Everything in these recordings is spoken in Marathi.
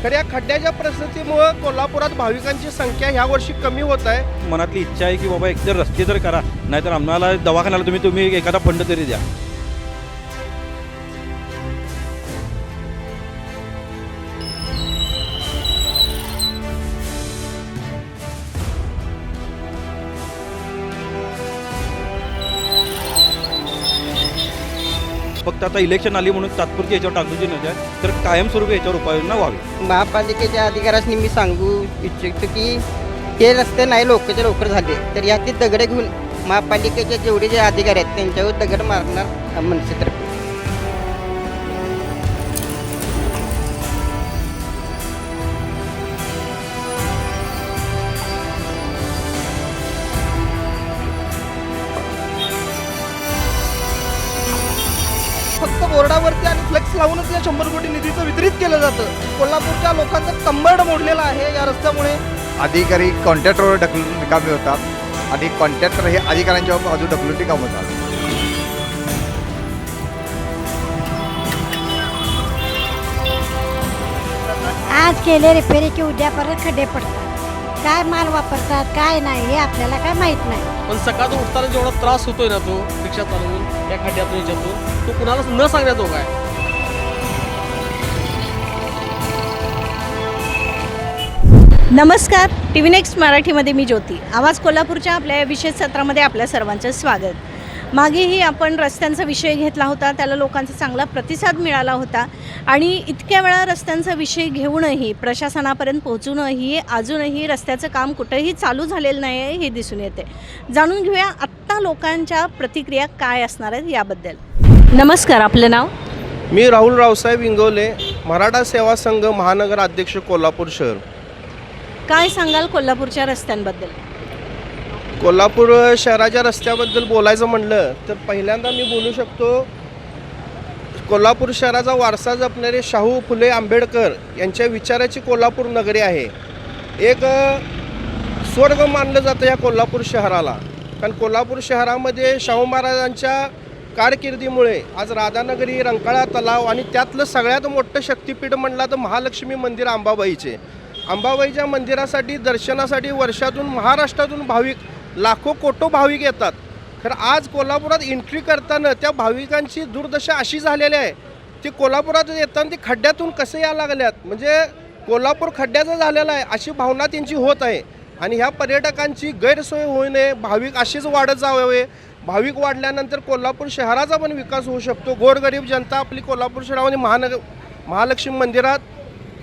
खऱ्या खड्ड्याच्या परिस्थितीमुळे कोल्हापुरात भाविकांची संख्या ह्या वर्षी कमी होत आहे। मनातली इच्छा आहे की बाबा एकतर रस्ते तर करा, नाहीतर आम्हाला दवाखान्याला तुम्ही एखादा फंड तरी द्या। फक्त आता इलेक्शन आली म्हणून तात्पुरती याच्यावर टाकूची नव्हत्या, तर कायमस्वरूपी याच्यावर उपाययोजना व्हावी। महापालिकेच्या अधिकाऱ्यांनी मी सांगू इच्छितो की हे रस्ते नाही लवकर झाले तर यातील दगडे घेऊन महापालिकेचे जेवढे जे अधिकारी आहेत त्यांच्यावर दगड मारणार मनसेतर्फे। फक्त बोर्डावरती आणि फ्लेक्स लावूनच या 100 कोटी निधीचं वितरित केलं जातं। कोल्हापूरच्या लोकांचा कंबरड मोडलेला आहे या रस्त्यामुळे। अधिकारी कॉन्ट्रॅक्टरवर ढकलून रिकामे होतात आणि कॉन्ट्रॅक्टर हे अधिकाऱ्यांच्या बाजू ढकलून रिकाम होतात। आज केले रिपेरी की उद्या परत खड्डे पडतात। काय माल वापरतात काय नाही हे आपल्याला काय माहीत नाही। पण सकाळून उठताना जेवढा त्रास होतोय ना तो रिक्षा चालवून या खड्ड्यातून याच्यातून तो कुणालाच न सांगण्यात हो काय। नमस्कार, TV नेक्स्ट मराठीमध्ये मी ज्योती। आवाज कोल्हापूरच्या आपल्या या विशेष सत्रामध्ये आपल्या सर्वांचं स्वागत। मागेही आपण रस्त्यांचा विषय घेतला होता, त्याला लोकांचा चांगला प्रतिसाद मिळाला होता आणि इतक्या वेळा रस्त्यांचा विषय घेऊनही प्रशासनापर्यंत पोहोचूनही अजूनही रस्त्याचं काम कुठेही चालू झालेलं नाही आहे हे दिसून येते। जाणून घेऊया आत्ता लोकांच्या प्रतिक्रिया काय असणार आहेत याबद्दल। नमस्कार, आपलं नाव? मी राहुल रावसाहेब इंगवले, मराठा सेवा संघ महानगर अध्यक्ष कोल्हापूर शहर। काय सांगाल कोल्हापूरच्या रस्त्यांबद्दल? कोल्हापूर शहराच्या रस्त्याबद्दल बोलायचं म्हणलं तर पहिल्यांदा मी बोलू शकतो, कोल्हापूर शहराचा वारसा जपणारे शाहू फुले आंबेडकर यांच्या विचाराची कोल्हापूर नगरी आहे। एक स्वर्ग मानलं जातं या कोल्हापूर शहराला, कारण कोल्हापूर शहरामध्ये शाहू महाराजांच्या कारकिर्दीमुळे आज राधानगरी, रंकाळा तलाव आणि त्यातलं सगळ्यात मोठं शक्तिपीठ म्हणलं तर महालक्ष्मी मंदिर अंबाबाईचे। अंबाबाईच्या मंदिरासाठी दर्शनासाठी वर्षातून महाराष्ट्रातून भाविक लाखो कोटो भाविक येतात। खरं आज कोल्हापुरात एंट्री करताना त्या भाविकांची दुर्दशा अशी झालेली आहे, ती कोल्हापुरात येताना ती खड्ड्यातून कसे यायला लागल्यात, म्हणजे कोल्हापूर खड्ड्याचं झालेलं आहे अशी भावना त्यांची होत आहे। आणि ह्या पर्यटकांची गैरसोय होऊ नये, भाविक असेच वाढत जावे। भाविक वाढल्यानंतर कोल्हापूर शहराचा पण विकास होऊ शकतो। गोरगरीब जनता आपली कोल्हापूर शहरामध्ये महालक्ष्मी मंदिरात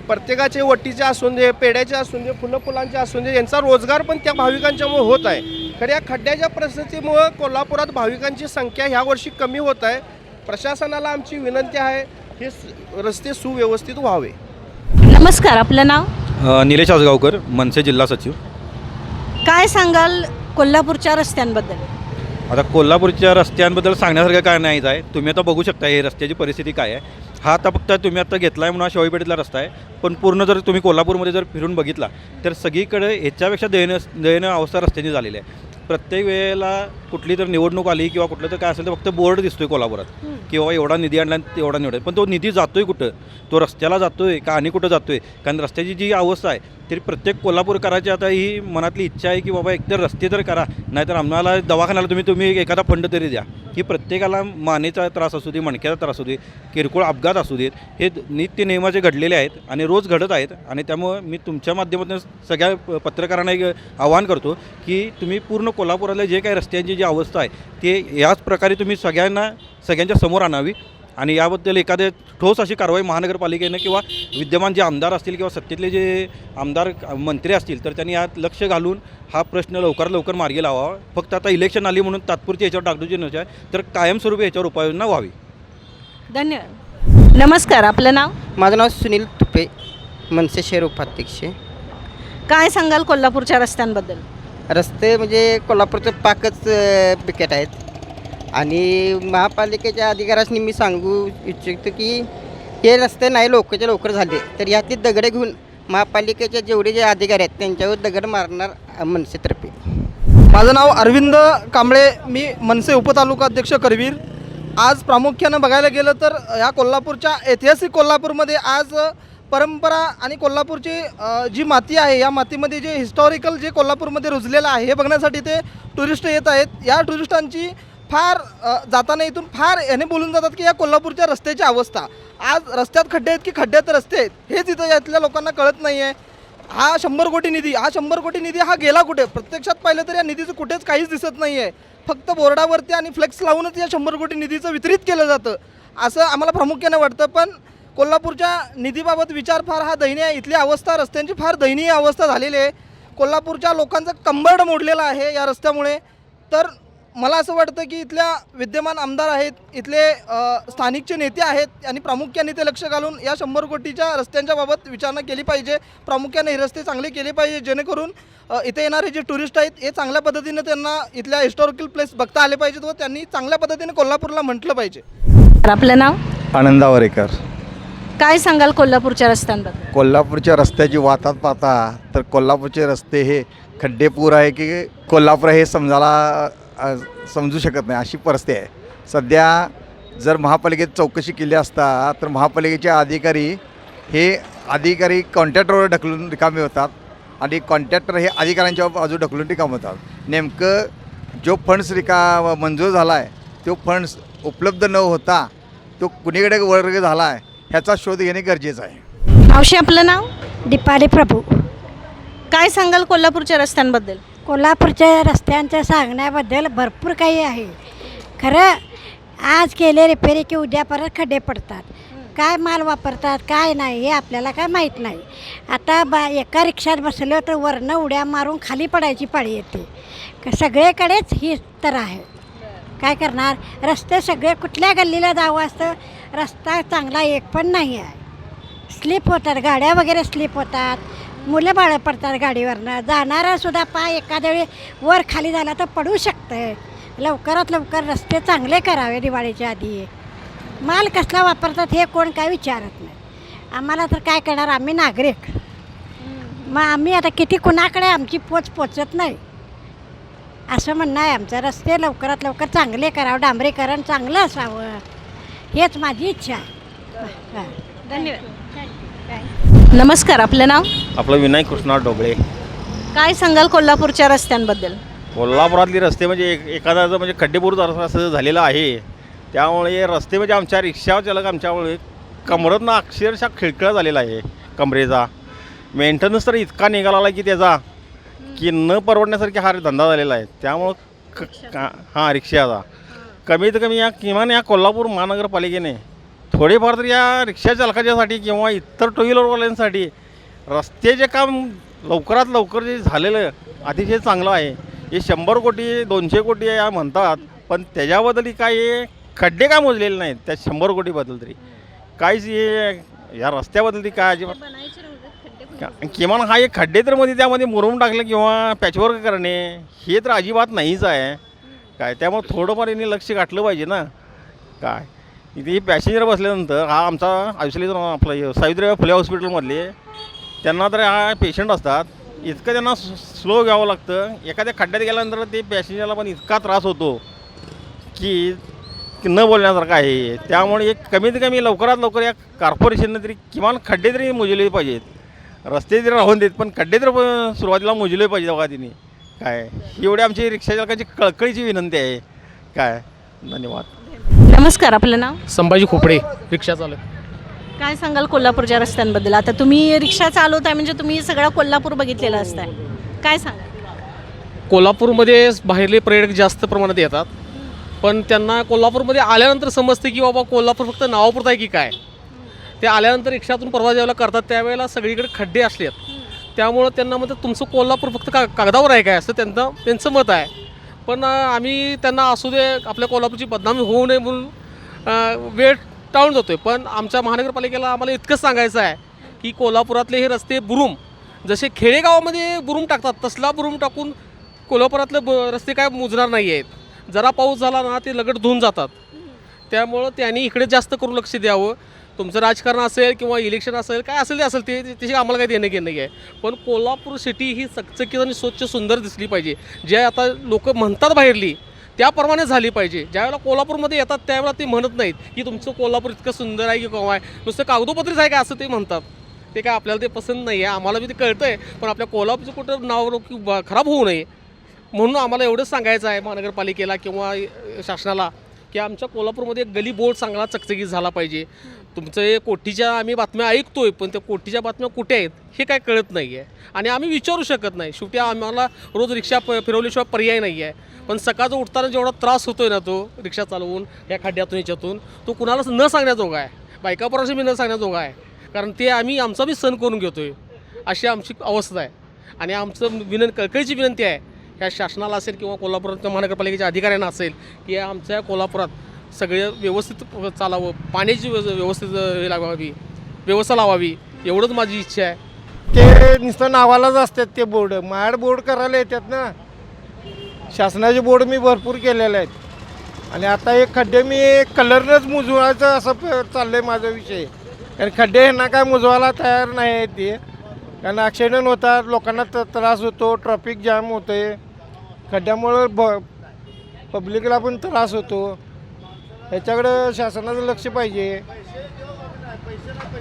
प्रत्येकाचे वटीचे असून दे, पेड्याचे असून दे, फुलांचे असून दे, यांचा रोजगार पण त्या भाविकांच्यामुळे होत आहे। खऱ्या खड्ड्याच्या परिस्थितीमुळे कोल्हापुरात भाविकांची संख्या ह्या वर्षी कमी होत आहे। प्रशासनाला आमची विनंती आहे हे रस्ते सुव्यवस्थित व्हावे। नमस्कार, आपलं नाव? निलेश आसगावकर, मनसे जिल्हा सचिव। काय सांगाल कोल्हापूरच्या रस्त्यांबद्दल? आता कोल्हापूरच्या रस्त्यांबद्दल सांगण्यासारखं काय नाहीच आहे। तुम्ही आता बघू शकता हे रस्त्याची परिस्थिती काय आहे। हा आता फक्त तुम्ही आता घेतला आहे म्हणून हा शिवाजीपेठेतला रस्ता आहे, पण पूर्ण जर तुम्ही कोल्हापूरमध्ये जर फिरून बघितला तर सगळीकडे ह्याच्यापेक्षा दयनीय अवस्था रस्त्याची झालेली आहे। प्रत्येक वेळेला कुठली तर निवडणूक आली किंवा कुठलं तर काय असेल तर फक्त बोर्ड दिसतोय कोल्हापुरात की बाबा एवढा निधी आणला तेवढा निवड, पण तो निधी जातोय कुठं, तो रस्त्याला जातोय का आणि कुठं जातोय? कारण रस्त्याची जी अवस्था आहे तरी प्रत्येक कोल्हापूरकराची आता ही मनातली इच्छा आहे की बाबा एकतर रस्ते तर करा, नाहीतर आम्हाला दवाखान्याला तुम्ही एखादा फंड तरी द्या। की प्रत्येकाला मानेचा त्रास असू दे, मणक्याचा त्रास असू दे, किरकोळ अपघात असू देत, हे नित्य नियमाचे घडलेले आहेत आणि रोज घडत आहेत। आणि त्यामुळं मी तुमच्या माध्यमातून सगळ्या पत्रकारांना एक आवाहन करतो की तुम्ही पूर्ण कोल्हापुरातल्या जे काही रस्त्यांची जी अवस्था आहे ते याच प्रकारे तुम्ही सगळ्यांच्या समोर आणावी आणि याबद्दल एखादे ठोस अशी कारवाई महानगरपालिकेनं किंवा विद्यमान जे आमदार असतील किंवा सत्तेतले जे आमदार मंत्री असतील तर त्यांनी यात लक्ष घालून हा प्रश्न लवकरात लवकर मार्गी लावावा। फक्त आता इलेक्शन आली म्हणून तात्पुरती याच्यावर टाकूची नव्हत्या, तर कायमस्वरूपी याच्यावर उपाययोजना व्हावी। धन्यवाद। नमस्कार, आपलं नाव? माझं नाव सुनील तुपे, मनसे शहर उपाध्यक्ष। काय सांगाल कोल्हापूरच्या रस्त्यांबद्दल? रस्ते म्हणजे कोल्हापूरचं पाकच बिकट आहेत आणि महापालिकेच्या अधिकाऱ्यांनी मी सांगू इच्छितो की हे रस्ते नाही लवकर झाले तर यातील दगडे घेऊन महापालिकेचे जेवढे जे अधिकारी आहेत त्यांच्यावर दगड मारणार मनसेतर्फे। माझं नाव अरविंद कांबळे, मी मनसे उपतालुका अध्यक्ष करवीर। आज प्रामुख्यानं बघायला गेलं तर या कोल्हापूरच्या ऐतिहासिक कोल्हापूरमध्ये आज परंपरा आणि कोल्हापूरची जी माती आहे, या मातीमध्ये जे हिस्टॉरिकल जे कोल्हापूरमध्ये रुजलेलं आहे हे बघण्यासाठी ते टुरिस्ट येत आहेत. या टुरिस्टांची फार जाताना इथून फार याने बोलून जातात की या कोल्हापूरच्या रस्त्याची अवस्था, आज रस्त्यात खड्डे आहेत की खड्ड्यात रस्ते आहेत हेच इथं यातल्या लोकांना कळत नाही आहे. हा 100 कोटी निधी हा गेला कुठे? प्रत्यक्षात पाहिलं तर या निधीचं कुठेच काहीच दिसत नाही आहे. फक्त बोर्डावरती आणि फ्लेक्स लावूनच या 100 कोटी निधीचं वितरित केलं जातं असं आम्हाला प्रामुख्याने वाटतं. पण कोल्हापूरच्या निधीबाबत विचार फार हा दयनीय आहे. इथली अवस्था, रस्त्यांची फार दयनीय अवस्था झालेली आहे. कोल्हापूरच्या लोकांचं कंबरड मोडलेलं आहे या रस्त्यामुळे. तर मला असं वाटतं की इथल्या विद्यमान आमदार आहेत, इथले स्थानिकचे नेते आहेत आणि प्रामुख्याने ते लक्ष घालून या 100 कोटीच्या रस्त्यांच्या बाबत विचारणा केली पाहिजे. प्रामुख्याने हे रस्ते चांगले केले पाहिजे जेणेकरून इथे येणारे जे टुरिस्ट आहेत हे चांगल्या पद्धतीने त्यांना इथल्या हिस्टॉरिकल प्लेस बघता आले पाहिजेत व त्यांनी चांगल्या पद्धतीने कोल्हापूरला म्हटलं पाहिजे. आपलं नाव? आनंद आवरेकर. काय सांगाल कोल्हापूरच्या रस्त्यांबद्दल? कोल्हापूरच्या रस्त्याची वातात पाहता तर कोल्हापूरचे रस्ते हे खड्डेपूर आहे की कोल्हापूर हे समजू शकत नाही अशी परिस्थिती आहे. सध्या जर महापालिकेत चौकशी केली असता तर महापालिकेचे अधिकारी कॉन्ट्रॅक्टरवर ढकलून रिकामे होतात आणि कॉन्ट्रॅक्टर हे अधिकाऱ्यांच्या बाजू ढकलून रिकामे होतात. नेमकं जो फंड्स मंजूर झाला आहे तो फंड्स उपलब्ध न होता तो कुणीकडे वर्ग झाला आहे ह्याचा शोध घेणे गरजेचं आहे. मावशी आपलं नाव? दीपाली प्रभू. काय सांगाल कोल्हापूरच्या रस्त्यांबद्दल? कोल्हापूरच्या रस्त्यांच्या सांगण्याबद्दल भरपूर काही आहे. खरं आज केले रिपेरी की उद्या परत खड्डे पडतात. काय माल वापरतात काय नाही हे आपल्याला काय माहीत नाही. आता एका रिक्षात बसलं तर वरनं उड्या मारून खाली पडायची पाळी येते. सगळीकडेच ही तर आहे. काय करणार? रस्ते सगळे कुठल्या गल्लीला जावं असतं, रस्ता चांगला एक पण नाही आहे. स्लिप होतात, गाड्या वगैरे स्लिप होतात, मुलं बाळं पडतात गाडीवरनं. जाणारासुद्धा पाय एखाद्या वेळी वर खाली झाला तर पडू शकतं. लवकरात लवकर रस्ते चांगले करावे दिवाळीच्या आधी. माल कसला वापरतात हे कोण काय विचारत नाही. आम्हाला तर काय करणार, आम्ही नागरिक. मग आम्ही आता किती कुणाकडे आमची पोचत नाही असं म्हणणं आहे आमचं. रस्ते लवकरात लवकर चांगले करावं, डांबरीकरण चांगलं असावं हेच माझी इच्छा आहे. धन्यवाद. नमस्कार, आपलं नाव? आपलं विनायक कृष्णा डोबळे. काय सांगाल कोल्हापूरच्या रस्त्यांबद्दल? कोल्हापुरातली रस्ते म्हणजे एखादा म्हणजे खड्डेपूर असं झालेलं आहे. त्यामुळे रस्ते म्हणजे आमच्या रिक्षा चालक आमच्यामुळे कमरतनं अक्षरशः खिळखिळा झालेला आहे कमरेचा. मेंटेनन्स तर इतका निघाला की त्याचा की न परवडण्यासारखी हा धंदा झालेला आहे. त्यामुळं रिक्षाचा कमीत कमी किमान या कोल्हापूर महानगरपालिकेने थोडेफार तर या रिक्षा चालकाच्यासाठी किंवा इतर टू व्हीलरवाल्यांसाठी रस्त्याचे काम लवकरात लवकर जे झालेलं अतिशय चांगलं आहे. हे 100 कोटी 200 कोटी या म्हणतात पण त्याच्याबद्दल काय हे खड्डे काय मोजलेले नाहीत त्या 100 कोटीबद्दल तरी काहीच हे या रस्त्याबद्दल ती काय अजिबात किमान हा एक खड्डे तर मध्ये त्यामध्ये मुरुम टाकलं किंवा पॅचवर्क करणे हे तर अजिबात नाहीच आहे काय. त्यामुळे थोडंफार यांनी लक्ष घातलं पाहिजे ना काय. इथे पॅसेंजर बसल्यानंतर हा आमचा आयुष्याला आपलं सावित्रीबाई फुले हॉस्पिटलमधले त्यांना तर हा पेशंट असतात इतकं त्यांना स्लो घ्यावं लागतं. एखाद्या खड्ड्यात गेल्यानंतर ते पॅसेंजरला पण इतका त्रास होतो की न बोलण्यासारखं आहे. त्यामुळे एक कमीत कमी लवकरात लवकर या कॉर्पोरेशनने तरी किमान खड्डे तरी मोजले पाहिजेत. रस्ते तरी राहून देत पण खड्डे तर सुरुवातीला मोजले पाहिजे बघा तिने काय. एवढी आमची रिक्षा चालकांची कळकळीची विनंती आहे काय. धन्यवाद. नमस्कार, आपलं नाव? संभाजी खोपडे, रिक्षा चालक. काय सांगाल कोल्हापूरच्या रस्त्यांबद्दल? आता तुम्ही रिक्षा चालवताय म्हणजे तुम्ही सगळा कोल्हापूर बघितलेला असताय. काय सांगाल? कोल्हापूरमध्ये बाहेरले पर्यटक जास्त प्रमाणात येतात पण त्यांना कोल्हापूरमध्ये आल्यानंतर समजते की बाबा कोल्हापूर फक्त नावापुरतं आहे की काय. ते आल्यानंतर रिक्षातून प्रवास ज्यावेळेला करतात त्यावेळेला सगळीकडे खड्डे असलेत त्यामुळं त्यांना म्हणतात तुमचं कोल्हापूर फक्त कागदावर आहे काय असं त्यांचं मत आहे. पण आम्ही त्यांना असू दे आपल्या कोल्हापूरची बदनामी होऊ नये म्हणून वेळ टाळून जातो आहे. पण आमच्या महानगरपालिकेला आम्हाला इतकंच सांगायचं आहे की कोल्हापुरातले हे रस्ते बुरूम जसे खेडेगावामध्ये बुरूम टाकतात तसला बुरूम टाकून कोल्हापुरातले रस्ते काय मुजणार नाही आहेत. जरा पाऊस झाला ना ते लगट धुवून जातात. त्यामुळं त्यांनी इकडे जास्त करून लक्ष द्यावं. तुमचं राजकारण असेल किंवा इलेक्शन असेल काय असेल ते असेल ते त्याची आम्हाला काही देणं घेणं आहे. पण कोल्हापूर सिटी ही चकचकीत आणि स्वच्छ सुंदर दिसली पाहिजे. जे आता लोक म्हणतात बाहेरली त्याप्रमाणे झाली पाहिजे. ज्यावेळेला कोल्हापूरमध्ये येतात त्यावेळेला ते म्हणत नाहीत की तुमचं कोल्हापूर इतकं सुंदर आहे की केव्हा आहे नुसतं कागदोपत्रीच आहे का असं ते म्हणतात. ते काय आपल्याला ते पसंत नाही आहे, आम्हाला बी ते कळतं आहे, पण आपल्या कोल्हापूरचं कुठं नाव खराब होऊ नये म्हणून आम्हाला एवढंच सांगायचं आहे महानगरपालिकेला किंवा शासनाला की आमच्या कोल्हापूरमध्ये एक गली बोर्ड चांगला चकचकीत झाला पाहिजे. तुमचं हे कोटीच्या आम्ही बातम्या ऐकतोय, पण त्या कोटीच्या बातम्या कुठे आहेत हे काय कळत नाही आहे आणि आम्ही विचारू शकत नाही. शेवटी आम्हाला रोज रिक्षा फिरवल्याशिवाय पर्याय नाही आहे. पण सकाळचं उठताना जेवढा त्रास होतोय ना तो रिक्षा चालवून या खड्ड्यातून याच्यातून, तो कुणालाच न सांगण्याजोगा आहे. बायकापोराशी मी न सांगण्याजोगा आहे, कारण ते आम्ही आमचा बी सण करून घेतोय अशी आमची अवस्था आहे. आणि आमचं कळकळीची विनंती आहे ह्या शासनाला असेल किंवा कोल्हापुराच्या महानगरपालिकेच्या अधिकाऱ्यांना असेल की आमच्या कोल्हापुरात सगळे व्यवस्थित चालावं, पाण्याची व्यवस्थित लावावी, व्यवस्था लावावी, एवढंच माझी इच्छा आहे. ते नुसतं नावालाच असतात ते बोर्ड, माड बोर्ड करायला येतात ना. शासनाचे बोर्ड मी भरपूर केलेले आहेत आणि आता एक खड्डे मी कलरनंच मुजवायचं असं चाललं आहे माझा विषय. कारण खड्डे ह्यांना काय मुजवायला तयार नाही आहेत ते, कारण ॲक्सिडेंट होतात, लोकांना त्रास होतो, ट्रॅफिक जाम होतं आहे, खड्ड्यामुळं पब्लिकला पण त्रास होतो. ह्याच्याकडं शासनाचं लक्ष पाहिजे,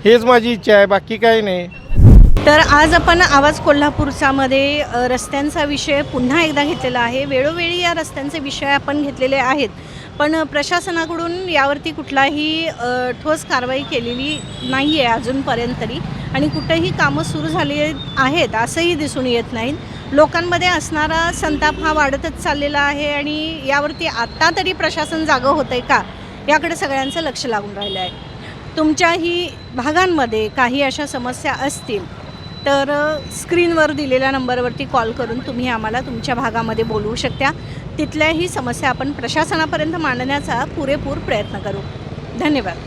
हेच माझी इच्छा आहे, बाकी काही नाही. तर आज आपण आवाज कोल्हापूरचामध्ये रस्त्यांचा विषय पुन्हा एकदा घेतलेला आहे. वेळोवेळी या रस्त्यांचे विषय आपण घेतलेले आहेत, पण प्रशासनाकडून यावरती कुठलाही ठोस कारवाई केलेली नाही आहे अजूनपर्यंत तरी, आणि कुठेही कामं सुरू झाली आहेत असंही दिसून येत नाहीत. लोकांमध्ये असणारा संताप हा वाढतच चाललेला आहे आणि यावरती आत्ता तरी प्रशासन जागं होतं आहे का याकडे सगळ्यांचं लक्ष लागून राहिलं आहे. तुमच्याही भागांमध्ये काही अशा समस्या असतील तर स्क्रीनवर दिलेल्या नंबरवरती कॉल करून तुम्ही आम्हाला तुमच्या भागामध्ये बोलवू शकता. तिथल्याही समस्या आपण प्रशासनापर्यंत मांडण्याचा पुरेपूर प्रयत्न करू. धन्यवाद.